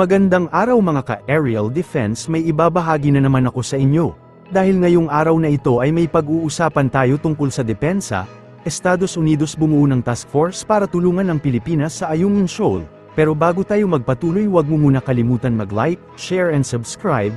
Magandang araw mga ka-aerial defense, may ibabahagi na naman ako sa inyo. Dahil ngayong araw na ito ay may pag-uusapan tayo tungkol sa depensa, Estados Unidos bumuo ng task force para tulungan ang Pilipinas sa Ayungin Shoal. Pero bago tayo magpatuloy, huwag mo muna kalimutan mag-like, share and subscribe.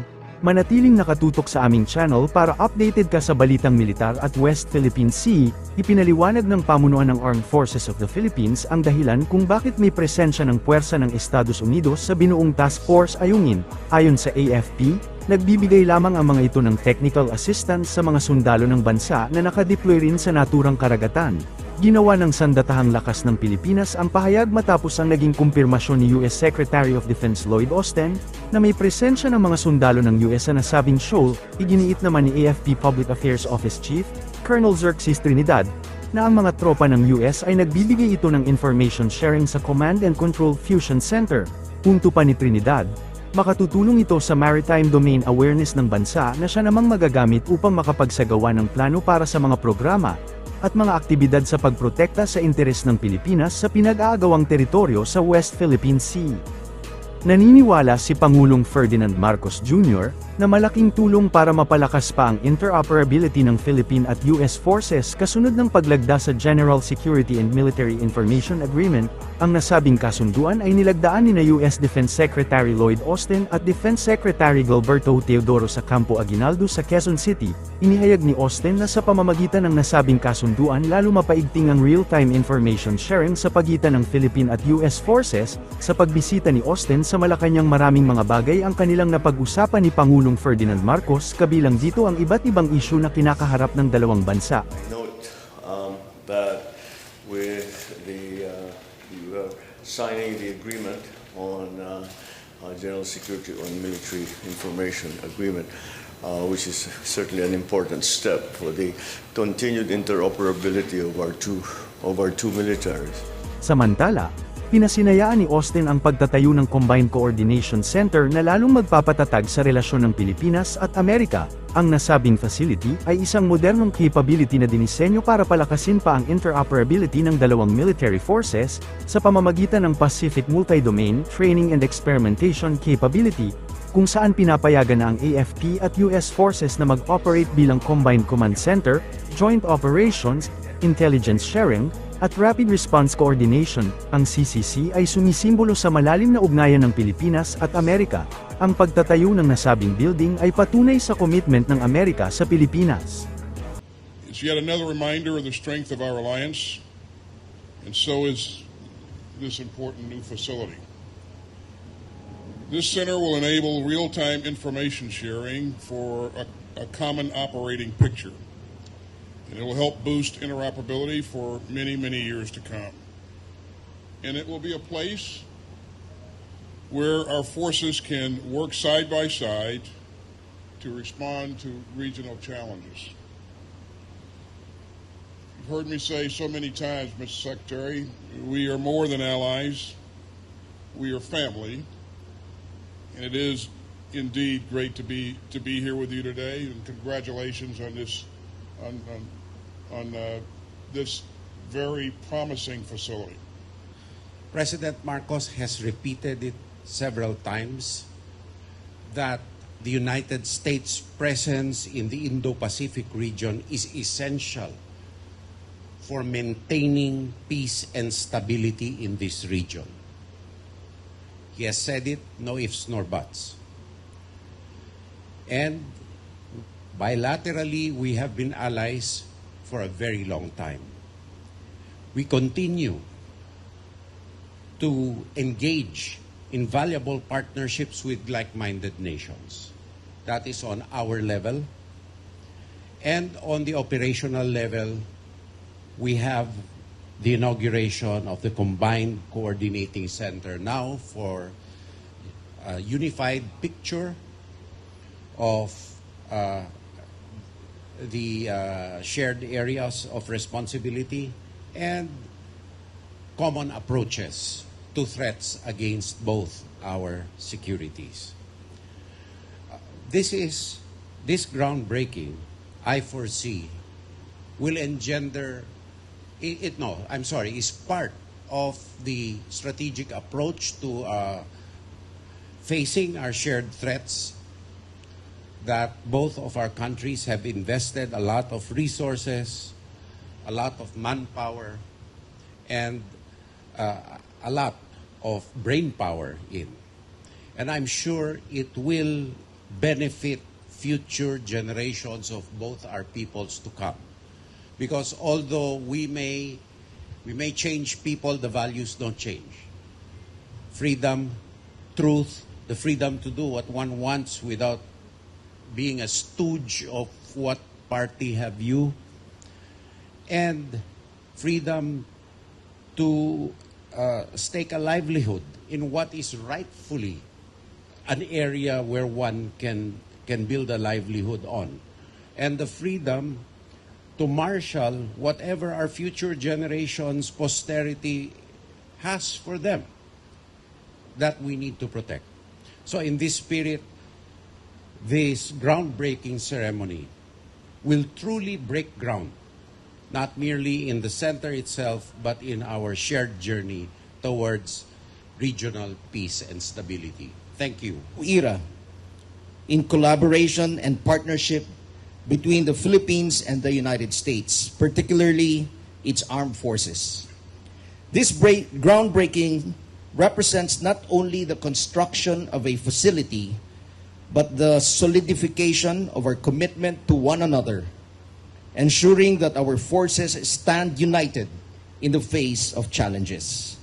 Manatiling nakatutok sa aming channel para updated ka sa balitang militar at West Philippine Sea. Ipinaliwanag ng pamunuan ng Armed Forces of the Philippines ang dahilan kung bakit may presensya ng puwersa ng Estados Unidos sa binuong Task Force Ayungin. Ayon sa AFP, nagbibigay lamang ang mga ito ng technical assistance sa mga sundalo ng bansa na nakadeploy rin sa naturang karagatan. Ginawa ng Sandatahang Lakas ng Pilipinas ang pahayag matapos ang naging kumpirmasyon ni US Secretary of Defense Lloyd Austin na may presensya ng mga sundalo ng US sa nasabing shoal. Iginiit naman ni AFP Public Affairs Office Chief, Colonel Xerxes Trinidad, na ang mga tropa ng US ay nagbibigay ito ng information sharing sa Command and Control Fusion Center. Punto pa ni Trinidad, makatutulong ito sa maritime domain awareness ng bansa na siya namang magagamit upang makapagsagawa ng plano para sa mga programa at mga aktibidad sa pagprotekta sa interes ng Pilipinas sa pinag-aagawang teritoryo sa West Philippine Sea. Naniniwala si Pangulong Ferdinand Marcos Jr. na malaking tulong para mapalakas pa ang interoperability ng Philippine at US forces kasunod ng paglagda sa General Security and Military Information Agreement. Ang nasabing kasunduan ay nilagdaan ni US Defense Secretary Lloyd Austin at Defense Secretary Gilberto Teodoro sa Campo Aguinaldo sa Quezon City. Inihayag ni Austin na sa pamamagitan ng nasabing kasunduan lalo mapaigting ang real-time information sharing sa pagitan ng Philippine at US forces. Sa pagbisita ni Austin sa Malacanang, maraming mga bagay ang kanilang napag-usapan ni Pangulong Ferdinand Marcos, kabilang dito ang iba't ibang isyu na kinakaharap ng dalawang bansa. Note that with the signing the agreement on General Security on Military Information Agreement, which is certainly an important step for the continued interoperability of our two militaries. Samantala, pinasinayaan ni Austin ang pagtatayo ng Combined Coordination Center na lalong magpapatatag sa relasyon ng Pilipinas at Amerika. Ang nasabing facility ay isang modernong capability na dinisenyo para palakasin pa ang interoperability ng dalawang military forces sa pamamagitan ng Pacific Multi-Domain Training and Experimentation Capability, kung saan pinapayagan na ang AFP at US forces na mag-operate bilang Combined Command Center, Joint Operations, Intelligence Sharing, at Rapid Response Coordination. Ang CCC ay sumisimbolo sa malalim na ugnayan ng Pilipinas at Amerika. Ang pagtatayo ng nasabing building ay patunay sa commitment ng Amerika sa Pilipinas. It's yet another reminder of the strength of our alliance, and so is this important new facility. This center will enable real-time information sharing for a common operating picture. And it will help boost interoperability for many, many years to come. And it will be a place where our forces can work side by side to respond to regional challenges. You've heard me say so many times, Mr. Secretary, we are more than allies. We are family. And it is indeed great to be here with you today, and congratulations on this this very promising facility. President Marcos has repeated it several times that the United States' presence in the Indo-Pacific region is essential for maintaining peace and stability in this region. He has said it, no ifs nor buts. And bilaterally, we have been allies for a very long time. We continue to engage in valuable partnerships with like-minded nations. That is on our level. And on the operational level, we have the inauguration of the Combined Coordinating Center now for a unified picture of the shared areas of responsibility and common approaches to threats against both our securities. This groundbreaking, I foresee, will engender, is part of the strategic approach to facing our shared threats that both of our countries have invested a lot of resources, a lot of manpower, and a lot of brain power in. And I'm sure it will benefit future generations of both our peoples to come. Because although we may change people, the values don't change. Freedom, truth, the freedom to do what one wants without being a stooge of what party have you, and freedom to stake a livelihood in what is rightfully an area where one can build a livelihood on, and the freedom to marshal whatever our future generations, posterity has for them that we need to protect. So in this spirit, this groundbreaking ceremony will truly break ground, not merely in the center itself, but in our shared journey towards regional peace and stability. Thank you. Era in collaboration and partnership between the Philippines and the United States, particularly its armed forces. This groundbreaking represents not only the construction of a facility, but the solidification of our commitment to one another, ensuring that our forces stand united in the face of challenges.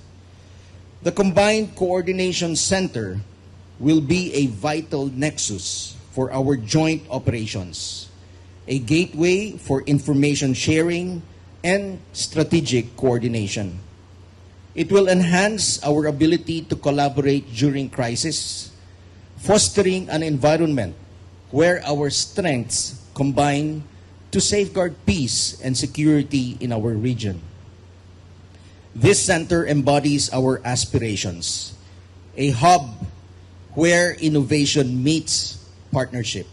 The Combined Coordination Center will be a vital nexus for our joint operations, a gateway for information sharing and strategic coordination. It will enhance our ability to collaborate during crisis, fostering an environment where our strengths combine to safeguard peace and security in our region. This center embodies our aspirations, a hub where innovation meets partnership,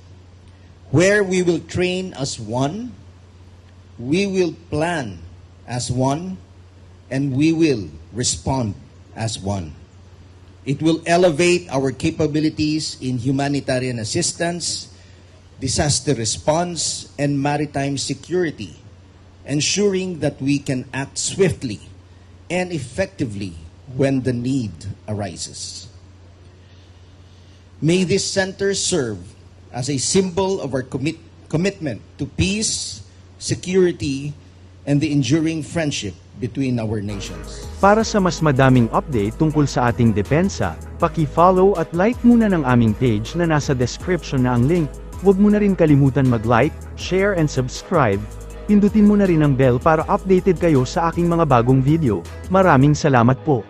where we will train as one, we will plan as one, and we will respond as one. It will elevate our capabilities in humanitarian assistance, disaster response, and maritime security, ensuring that we can act swiftly and effectively when the need arises. May this center serve as a symbol of our commitment to peace, security, and the enduring friendship between our nations. Para sa mas madaming update tungkol sa ating depensa, paki-follow at like muna ng aming page na nasa description na ang link. Huwag mo na rin kalimutan mag-like, share and subscribe. Pindutin mo na rin ang bell para updated kayo sa aking mga bagong video. Maraming salamat po.